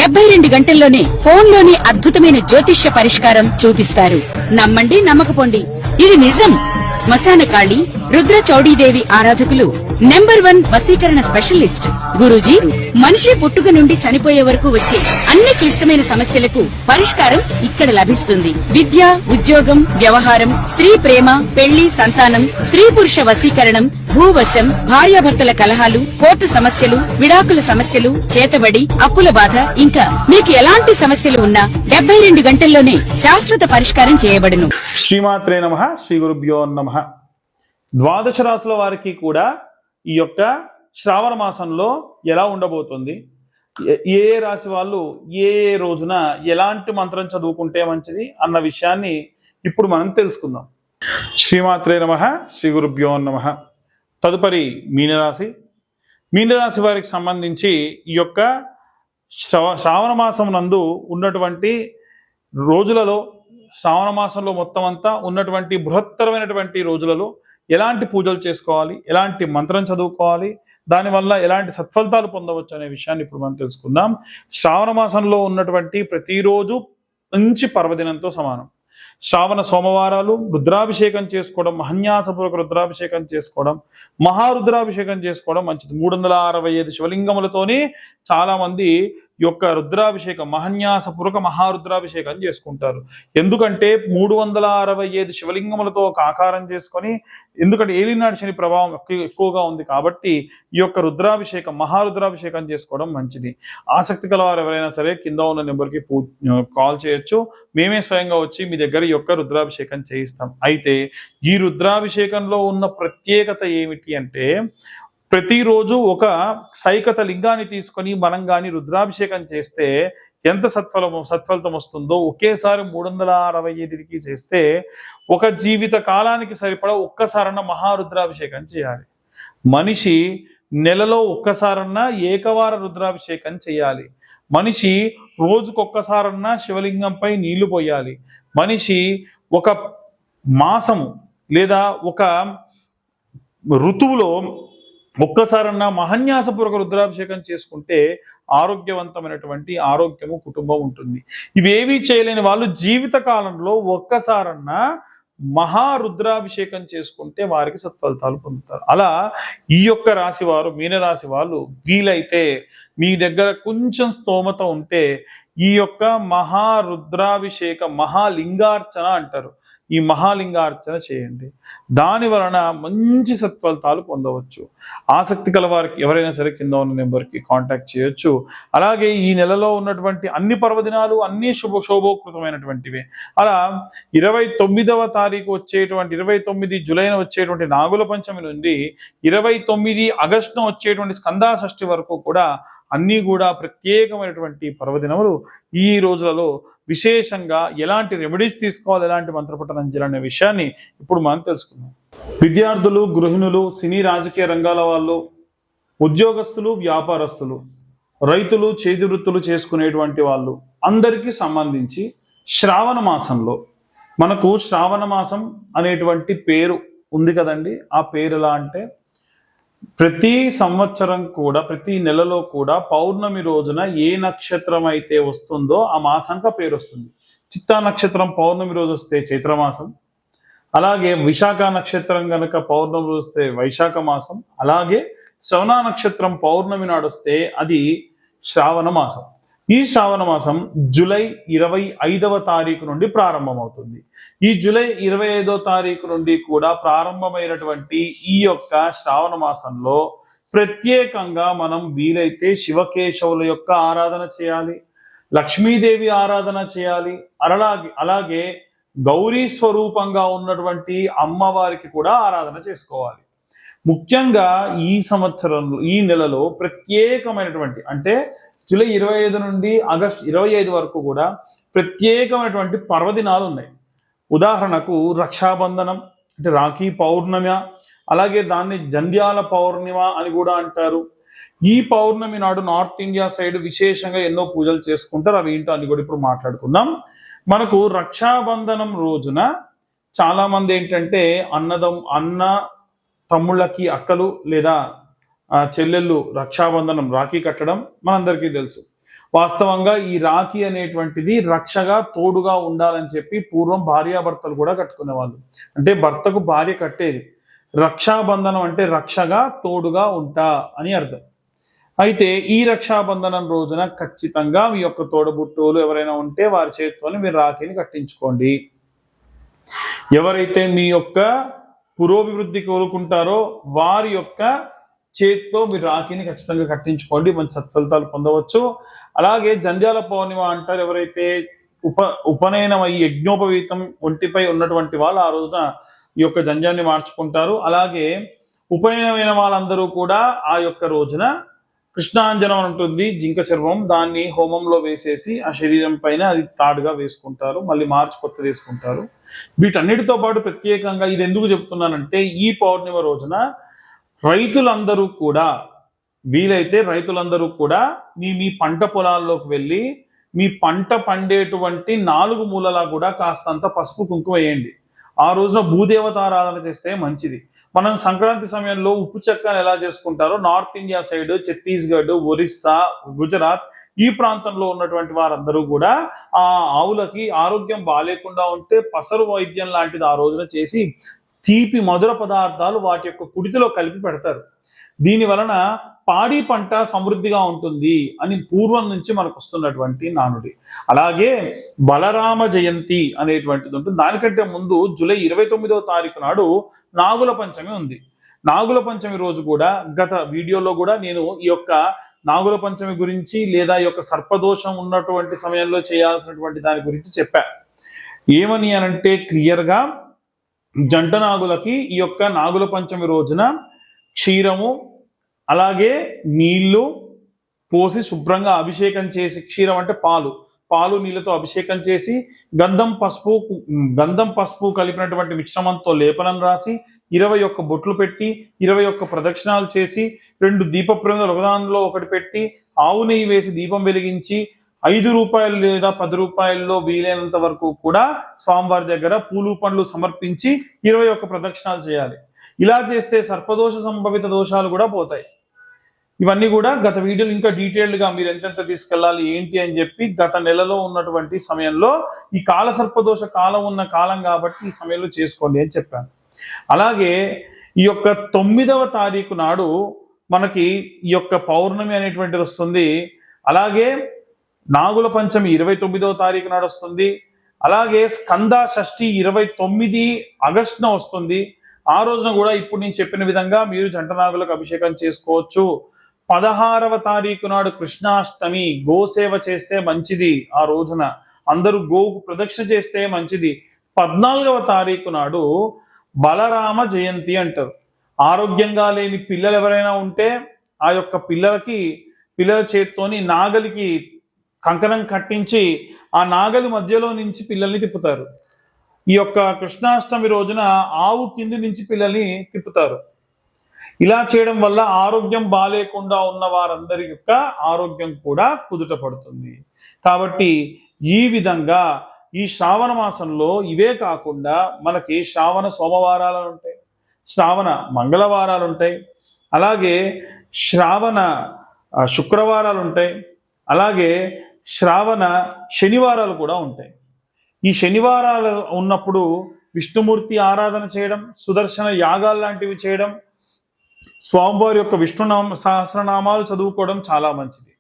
72 గంటల్లోనే ఫోన్లోని అద్భుతమైన జ్యోతిష్య పరిష్కారం చూపిస్తారు. నమ్మండి, నమ్మకపోండి, ఇది నిజం. శ్మశాన కాళి రుద్ర చౌడీదేవి ఆరాధకులు నంబర్ 1 వశీకరణ స్పెషలిస్ట్. గురూజీ మనిషి పుట్టుక నుండి చనిపోయే వరకు వచ్చే అన్ని క్లిష్టమైన సమస్యలకు పరిష్కారం ఇక్కడ లభిస్తుంది. విద్య, ఉద్యోగం, వ్యవహారం, స్త్రీ ప్రేమ, పెళ్లి, సంతానం, స్త్రీ పురుష వశీకరణం, భూవశం, భార్యాభర్తల కలహాలు, కోర్టు సమస్యలు, విడాకుల సమస్యలు, చేతబడి, అప్పుల బాధ, ఇంకా మీకు ఎలాంటి సమస్యలు ఉన్నా 72 గంటల్లోనే శాశ్వత పరిష్కారం చేయబడును. శ్రీమాత్రే నమః. శ్రీ గురుభ్యో నమః. ద్వాదశ రాశుల వారికి కూడా ఈ యొక్క శ్రావణ మాసంలో ఎలా ఉండబోతుంది, ఏ రాశి వాళ్ళు ఏ రోజున ఎలాంటి మంత్రం చదువుకుంటే మంచిది అన్న విషయాన్ని ఇప్పుడు మనం తెలుసుకుందాం. శ్రీమాత్రే నమః. శ్రీ గురుభ్యో నమః. తదుపరి మీనరాశి. మీనరాశి వారికి సంబంధించి ఈ యొక్క శ్రావణ మాసం నందు ఉన్నటువంటి రోజులలో, శ్రావణ మాసంలో మొత్తం అంతా ఉన్నటువంటి బృహత్తరమైనటువంటి రోజులలో ఎలాంటి పూజలు చేసుకోవాలి, ఎలాంటి మంత్రం చదువుకోవాలి, దానివల్ల ఎలాంటి సత్ఫలితాలు పొందవచ్చు అనే విషయాన్ని ఇప్పుడు మనం తెలుసుకుందాం. శ్రావణ మాసంలో ఉన్నటువంటి ప్రతిరోజు మంచి పర్వదినంతో సమానం. శ్రావణ సోమవారాలు రుద్రాభిషేకం చేసుకోవడం, మహన్యాసపూర్వక రుద్రాభిషేకం చేసుకోవడం, మహారుద్రాభిషేకం చేసుకోవడం మంచిది. 365 శివలింగములతోని చాలా మంది యొక్క రుద్రాభిషేకం, మహన్యాసపూర్వక మహారుద్రాభిషేకం చేసుకుంటారు. ఎందుకంటే 365 శివలింగములతో ఒక ఆకారం చేసుకొని, ఎందుకంటే ఏలినాటి శని ప్రభావం ఎక్కువగా ఉంది కాబట్టి ఈ యొక్క రుద్రాభిషేకం, మహారుద్రాభిషేకం చేసుకోవడం మంచిది. ఆసక్తి కలవారు ఎవరైనా సరే కింద ఉన్న నెంబర్కి కాల్ చేయొచ్చు. మేమే స్వయంగా వచ్చి మీ దగ్గర ఈ యొక్క రుద్రాభిషేకం చేయిస్తాం. అయితే ఈ రుద్రాభిషేకంలో ఉన్న ప్రత్యేకత ఏమిటి అంటే, ప్రతిరోజు ఒక సైకత లింగాన్ని తీసుకొని మనం కానీ రుద్రాభిషేకం చేస్తే ఎంత సత్ఫలితం వస్తుందో, ఒకేసారి 365కి చేస్తే ఒక జీవిత కాలానికి సరిపడా ఒక్కసారన్నా మహారుద్రాభిషేకం చేయాలి. మనిషి నెలలో ఒక్కసారన్నా ఏకవార రుద్రాభిషేకం చేయాలి. మనిషి రోజుకొక్కసారన్నా శివలింగంపై నీళ్లు పోయాలి. మనిషి ఒక మాసము లేదా ఒక ఋతువులో ఒక్కసారన్నా మహన్యాసపూర్వక రుద్రాభిషేకం చేసుకుంటే ఆరోగ్యవంతమైనటువంటి ఆరోగ్యము కుటుంబం ఉంటుంది. ఇవేవీ చేయలేని వాళ్ళు జీవిత కాలంలో ఒక్కసారన్నా మహారుద్రాభిషేకం చేసుకుంటే వారికి సత్ఫలితాలు పొందుతారు. అలా ఈ యొక్క రాశి వారు, మీనరాశి వాళ్ళు వీలైతే మీ దగ్గర కొంచెం స్తోమత ఉంటే ఈ యొక్క మహారుద్రాభిషేక, మహాలింగార్చన అంటారు, ఈ మహాలింగార్చన చేయండి. దాని వలన మంచి సత్ఫలితాలు పొందవచ్చు. ఆసక్తి కల వారికి ఎవరైనా సరే కింద ఉన్న నెంబర్కి కాంటాక్ట్ చేయొచ్చు. అలాగే ఈ నెలలో ఉన్నటువంటి అన్ని పర్వదినాలు అన్ని శోభోకృతమైనటువంటివే. అలా 29వ తారీఖు వచ్చేటువంటి 29 జూలైన వచ్చేటువంటి నాగుల పంచమి నుండి 29 ఆగస్టున వచ్చేటువంటి స్కందాషష్ఠి వరకు కూడా అన్నీ కూడా ప్రత్యేకమైనటువంటి పర్వదినములు. ఈ రోజులలో విశేషంగా ఎలాంటి రెమెడీస్ తీసుకోవాలి, ఎలాంటి మంత్రపఠనం చేయాలనే విషయాన్ని ఇప్పుడు మనం తెలుసుకుందాం. విద్యార్థులు, గృహిణులు, సినీ రాజకీయ రంగాల వాళ్ళు, ఉద్యోగస్తులు, వ్యాపారస్తులు, రైతులు, చేతి వృత్తులు చేసుకునేటువంటి వాళ్ళు అందరికీ సంబంధించి శ్రావణ మాసంలో మనకు శ్రావణ మాసం అనేటువంటి పేరు ఉంది కదండి. ఆ పేరు ఎలా అంటే, ప్రతి సంవత్సరం కూడా ప్రతి నెలలో కూడా పౌర్ణమి రోజున ఏ నక్షత్రం అయితే వస్తుందో ఆ మాసంగా పేరు వస్తుంది. చిత్తా నక్షత్రం పౌర్ణమి రోజు వస్తే చైత్రమాసం, అలాగే విశాఖ నక్షత్రం కనుక పౌర్ణమి రోజు వస్తే వైశాఖ మాసం, అలాగే శ్రవణ నక్షత్రం పౌర్ణమి నాడు వస్తే అది శ్రావణ మాసం. ఈ శ్రావణ మాసం జూలై 25వ తారీఖు నుండి ప్రారంభమవుతుంది. ఈ జూలై 25వ తారీఖు నుండి కూడా ప్రారంభమైనటువంటి ఈ యొక్క శ్రావణ మాసంలో ప్రత్యేకంగా మనం వీలైతే శివకేశవుల యొక్క ఆరాధన చేయాలి, లక్ష్మీదేవి ఆరాధన చేయాలి, అలాగే గౌరీ స్వరూపంగా ఉన్నటువంటి అమ్మవారికి కూడా ఆరాధన చేసుకోవాలి. ముఖ్యంగా ఈ సంవత్సరంలో, ఈ నెలలో ప్రత్యేకమైనటువంటి, అంటే జూలై 25 నుండి ఆగస్టు 25 వరకు కూడా ప్రత్యేకమైనటువంటి పర్వదినాలు ఉన్నాయి. ఉదాహరణకు రక్షాబంధనం, అంటే రాఖీ పౌర్ణమి, అలాగే దాన్ని జంధ్యాల పౌర్ణిమ అని కూడా అంటారు. ఈ పౌర్ణమి నాడు నార్త్ ఇండియా సైడ్ విశేషంగా ఎన్నో పూజలు చేసుకుంటారు. అవి ఏంటో అని కూడా ఇప్పుడు మాట్లాడుకుందాం. మనకు రక్షాబంధనం రోజున చాలా మంది ఏంటంటే అన్న తమ్ముళ్ళకి అక్కలు లేదా చెల్లెళ్ళు రక్షాబంధనం రాఖీ కట్టడం మనందరికీ తెలుసు. వాస్తవంగా ఈ రాఖీ అనేటువంటిది రక్షగా తోడుగా ఉండాలని చెప్పి పూర్వం భార్యాభర్తలు కూడా కట్టుకునేవాళ్ళు. అంటే భర్తకు భార్య కట్టేది. రక్షాబంధనం అంటే రక్షగా తోడుగా ఉంటా అని అర్థం. అయితే ఈ రక్షాబంధనం రోజున ఖచ్చితంగా మీ యొక్క తోడబుట్టువులు ఎవరైనా ఉంటే వారి చేతితోనే మీరు రాఖీని కట్టించుకోండి. ఎవరైతే మీ యొక్క పురోభివృద్ధి కోరుకుంటారో వారి యొక్క చేతితో మీరు రాఖీని ఖచ్చితంగా కట్టించుకోండి, మంచి సత్ఫలితాలు పొందవచ్చు. అలాగే జంధ్యాల పౌర్ణిమ అంటారు. ఎవరైతే ఉపనయనం అయ్యి యజ్ఞోపవీతం ఒంటిపై ఉన్నటువంటి వాళ్ళు ఆ రోజున ఈ యొక్క జంధ్యాన్ని మార్చుకుంటారు. అలాగే ఉపనయనమైన వాళ్ళందరూ కూడా ఆ యొక్క రోజున కృష్ణాంజనం ఉంటుంది, జింక చర్మం, దాన్ని హోమంలో వేసేసి ఆ శరీరం పైన అది తాడుగా వేసుకుంటారు, మళ్ళీ మార్చి కొత్తది వేసుకుంటారు. వీటన్నిటితో పాటు ప్రత్యేకంగా ఇది ఎందుకు చెప్తున్నానంటే ఈ పౌర్ణిమ రోజున రైతులందరూ కూడా వీలైతే రైతులందరూ కూడా మీ పంట పొలాల్లోకి వెళ్ళి మీ పంట పండేటువంటి 4 మూలలా కూడా కాస్తంత పసుపు కుంకుమ వేయండి. ఆ రోజున భూదేవతారాధన చేస్తే మంచిది. మనం సంక్రాంతి సమయంలో ఉప్పు చెక్కని ఎలా చేసుకుంటారో north India side Chhattisgarh, Orissa, Gujarat ఈ ప్రాంతంలో ఉన్నటువంటి వారందరూ కూడా ఆ ఆవులకి ఆరోగ్యం బాగాలేకుండా ఉంటే పసరు వైద్యం లాంటిది ఆ రోజున చేసి తీపి మధుర పదార్థాలు వాటి యొక్క కుడితిలో కలిపి పెడతారు. దీని వలన పాడి పంట సమృద్ధిగా ఉంటుంది అని పూర్వం నుంచి మనకు వస్తున్నటువంటి నానుడి. అలాగే బలరామ జయంతి అనేటువంటిది ఉంటుంది. దానికంటే ముందు జూలై 29వ తారీఖు నాడు నాగుల పంచమి ఉంది. నాగుల పంచమి రోజు కూడా గత వీడియోలో కూడా నేను ఈ యొక్క నాగుల పంచమి గురించి లేదా ఈ యొక్క సర్పదోషం ఉన్నటువంటి సమయంలో చేయాల్సినటువంటి దాని గురించి చెప్పా. ఏమని అనంటే క్లియర్గా జంట నాగులకి ఈ యొక్క నాగుల పంచమి రోజున క్షీరము అలాగే నీళ్లు పోసి శుభ్రంగా అభిషేకం చేసి, క్షీరం అంటే పాలు నీళ్ళతో అభిషేకం చేసి గంధం పసుపు కలిపినటువంటి మిశ్రమంతో లేపనం రాసి 21 బొట్లు పెట్టి 21 ప్రదక్షిణాలు చేసి 2 దీప ప్రమిదలు ఒకదానిలో ఒకటి పెట్టి ఆవు నెయ్యి వేసి దీపం వెలిగించి 5 రూపాయలు లేదా 10 రూపాయల్లో వీలైనంత వరకు కూడా స్వామివారి దగ్గర పూలు పండ్లు సమర్పించి 21 ప్రదక్షిణాలు చేయాలి. ఇలా చేస్తే సర్పదోష సంభవిత దోషాలు కూడా పోతాయి. ఇవన్నీ కూడా గత వీడియోలు ఇంకా డీటెయిల్డ్ గా మీరు ఎంతెంత తీసుకెళ్ళాలి ఏంటి అని చెప్పి గత నెలలో ఉన్నటువంటి సమయంలో ఈ కాల సర్పదోష కాలం ఉన్న కాలం కాబట్టి ఈ సమయంలో చేసుకోండి అని చెప్పాను. అలాగే ఈ యొక్క 9వ తారీఖు నాడు మనకి ఈ యొక్క పౌర్ణమి అనేటువంటిది వస్తుంది. అలాగే నాగుల పంచమి 29వ తారీఖు నాడు వస్తుంది. అలాగే స్కంద షష్ఠి 29 ఆగస్టున వస్తుంది. ఆ రోజున కూడా ఇప్పుడు నేను చెప్పిన విధంగా మీరు జంట నాగులకు అభిషేకం చేసుకోవచ్చు. 16వ తారీఖు నాడు కృష్ణాష్టమి, గోసేవ చేస్తే మంచిది. ఆ రోజున అందరూ గోవుకు ప్రదక్షిణ చేస్తే మంచిది. 14వ తారీఖు నాడు బలరామ జయంతి అంటారు. ఆరోగ్యంగా లేని పిల్లలు ఎవరైనా ఉంటే ఆ యొక్క పిల్లల చేత్తోని నాగలికి కంకణం కట్టించి ఆ నాగలి మధ్యలో నుంచి పిల్లల్ని తిప్పుతారు. ఈ యొక్క కృష్ణాష్టమి రోజున ఆవు కింది నుంచి పిల్లల్ని తిప్పుతారు. ఇలా చేయడం వల్ల ఆరోగ్యం బాలేకుండా ఉన్న వారందరి యొక్క ఆరోగ్యం కూడా కుదుట పడుతుంది. కాబట్టి ఈ విధంగా ఈ శ్రావణ మాసంలో ఇవే కాకుండా మనకి శ్రావణ సోమవారాలు ఉంటాయి, శ్రావణ మంగళవారాలు ఉంటాయి, అలాగే శ్రావణ శుక్రవారాలు ఉంటాయి, అలాగే శ్రావణ శనివారాలు కూడా ఉంటాయి. ఈ శనివారాలు ఉన్నప్పుడు విష్ణుమూర్తి ఆరాధన చేయడం, సుదర్శన యాగాలు లాంటివి చేయడం, స్వామివారి యొక్క విష్ణునామ సహస్రనామాలు చదువుకోవడం చాలా మంచిది.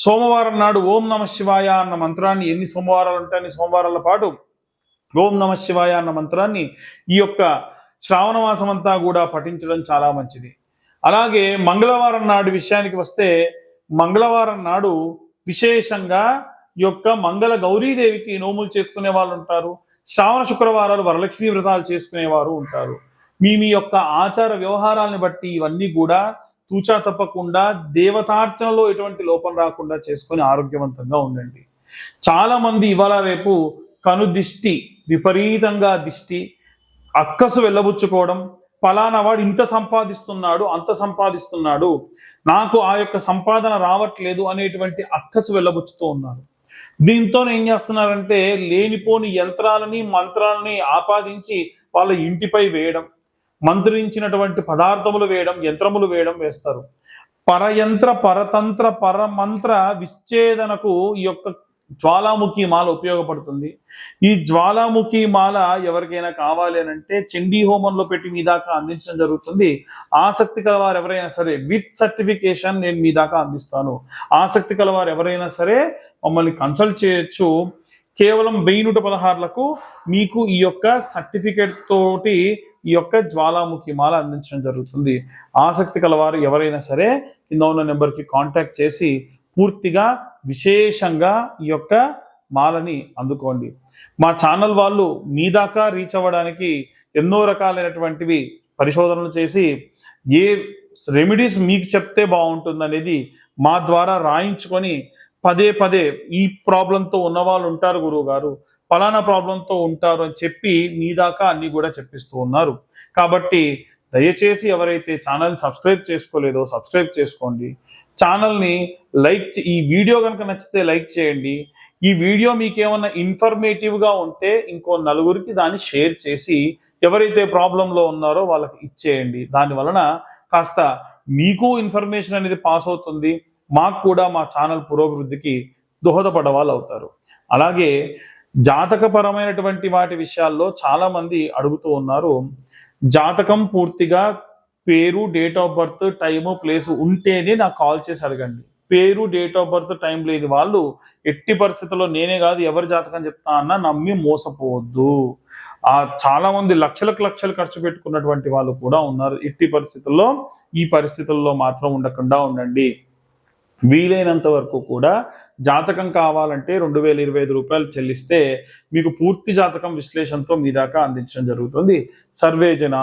సోమవారం నాడు ఓం నమ శివాయ అన్న మంత్రాన్ని ఎన్ని సోమవారాలు ఉంటాయి అన్ని సోమవారాల పాటు ఓం నమ శివాయ అన్న మంత్రాన్ని ఈ యొక్క శ్రావణ మాసం అంతా కూడా పఠించడం చాలా మంచిది. అలాగే మంగళవారం నాడు విషయానికి వస్తే మంగళవారం నాడు విశేషంగా ఈ యొక్క మంగళ గౌరీదేవికి నోములు చేసుకునే వాళ్ళు ఉంటారు. శ్రావణ శుక్రవారాలు వరలక్ష్మీ వ్రతాలు చేసుకునేవారు ఉంటారు. మీ యొక్క ఆచార వ్యవహారాలను బట్టి ఇవన్నీ కూడా తూచా తప్పకుండా దేవతార్చనలో ఎటువంటి లోపం రాకుండా చేసుకొని ఆరోగ్యవంతంగా ఉండండి. చాలా మంది ఇవాళ రేపు కనుదిష్టి, విపరీతంగా దిష్టి, అక్కసు వెళ్ళబుచ్చుకోవడం, ఫలానా వాడు ఇంత సంపాదిస్తున్నాడు అంత సంపాదిస్తున్నాడు నాకు ఆ యొక్క సంపాదన రావట్లేదు అనేటువంటి అక్కసు వెళ్ళబుచ్చుతూ ఉన్నారు. దీంతో ఏం చేస్తున్నారంటే లేనిపోని యంత్రాలని మంత్రాలని ఆపాదించి వాళ్ళ ఇంటిపై వేయడం, మంత్రించినటువంటి పదార్థములు వేయడం, యంత్రములు వేయడం వేస్తారు. పరయంత్ర పరతంత్ర పరమంత్ర విచ్ఛేదనకు ఈ యొక్క జ్వాలాముఖి మాల ఉపయోగపడుతుంది. ఈ జ్వాలాముఖి మాల ఎవరికైనా కావాలి అని అంటే చండీ హోమంలో పెట్టి మీ దాకా అందించడం జరుగుతుంది. ఆసక్తి కలవారు ఎవరైనా సరే విత్ సర్టిఫికేషన్ నేను మీ దాకా అందిస్తాను. ఆసక్తి కలవారు ఎవరైనా సరే మమ్మల్ని కన్సల్ట్ చేయొచ్చు. కేవలం 1116లకు మీకు ఈ యొక్క సర్టిఫికేట్ తోటి ఈ యొక్క జ్వాలాముఖి మాల అందించడం జరుగుతుంది. ఆసక్తి కలవారు ఎవరైనా సరే కింద ఉన్న నెంబర్కి కాంటాక్ట్ చేసి పూర్తిగా విశేషంగా ఈ యొక్క మాలని అందుకోండి. మా ఛానల్ వాళ్ళు మీ దాకా రీచ్ అవ్వడానికి ఎన్నో రకాలైనటువంటివి పరిశోధనలు చేసి ఏ రెమెడీస్ మీకు చెప్తే బాగుంటుంది అనేది మా ద్వారా రాయించుకొని పదే పదే ఈ ప్రాబ్లంతో ఉన్న వాళ్ళు ఉంటారు గురువు గారు, ఫలానా ప్రాబ్లంతో ఉంటారు అని చెప్పి మీ దాకా అన్ని కూడా చెప్పిస్తూ ఉన్నారు. కాబట్టి దయచేసి ఎవరైతే ఛానల్ సబ్స్క్రైబ్ చేసుకోలేదో సబ్స్క్రైబ్ చేసుకోండి. ఛానల్ని ఈ వీడియో కనుక నచ్చితే లైక్ చేయండి. ఈ వీడియో మీకు ఏమన్నా ఇన్ఫర్మేటివ్గా ఉంటే ఇంకో నలుగురికి దాన్ని షేర్ చేసి ఎవరైతే ప్రాబ్లంలో ఉన్నారో వాళ్ళకి ఇచ్చేయండి. దాని వలన కాస్త మీకు ఇన్ఫర్మేషన్ అనేది పాస్ అవుతుంది, మాకు కూడా మా ఛానల్ పురోభివృద్ధికి దోహదపడ వాళ్ళు అవుతారు. అలాగే జాతకపరమైనటువంటి వాటి విషయాల్లో చాలా మంది అడుగుతూ ఉన్నారు. జాతకం పూర్తిగా పేరు, date of birth, time, place ఉంటేనే నాకు కాల్ చేసి అడగండి. పేరు, డేట్ ఆఫ్ బర్త్, టైం లేని వాళ్ళు ఎట్టి పరిస్థితుల్లో నేనే కాదు ఎవరి జాతకం చెప్తా అన్నా నమ్మి మోసపోవద్దు. చాలా మంది లక్షలు ఖర్చు పెట్టుకున్నటువంటి వాళ్ళు కూడా ఉన్నారు. ఎట్టి పరిస్థితుల్లో ఈ పరిస్థితుల్లో మాత్రం ఉండకుండా ఉండండి. వీలైనంత వరకు కూడా జాతకం కావాలంటే 2025 రూపాయలు చెల్లిస్తే మీకు పూర్తి జాతకం విశ్లేషణతో మీ దాకా అందించడం జరుగుతుంది. సర్వే జన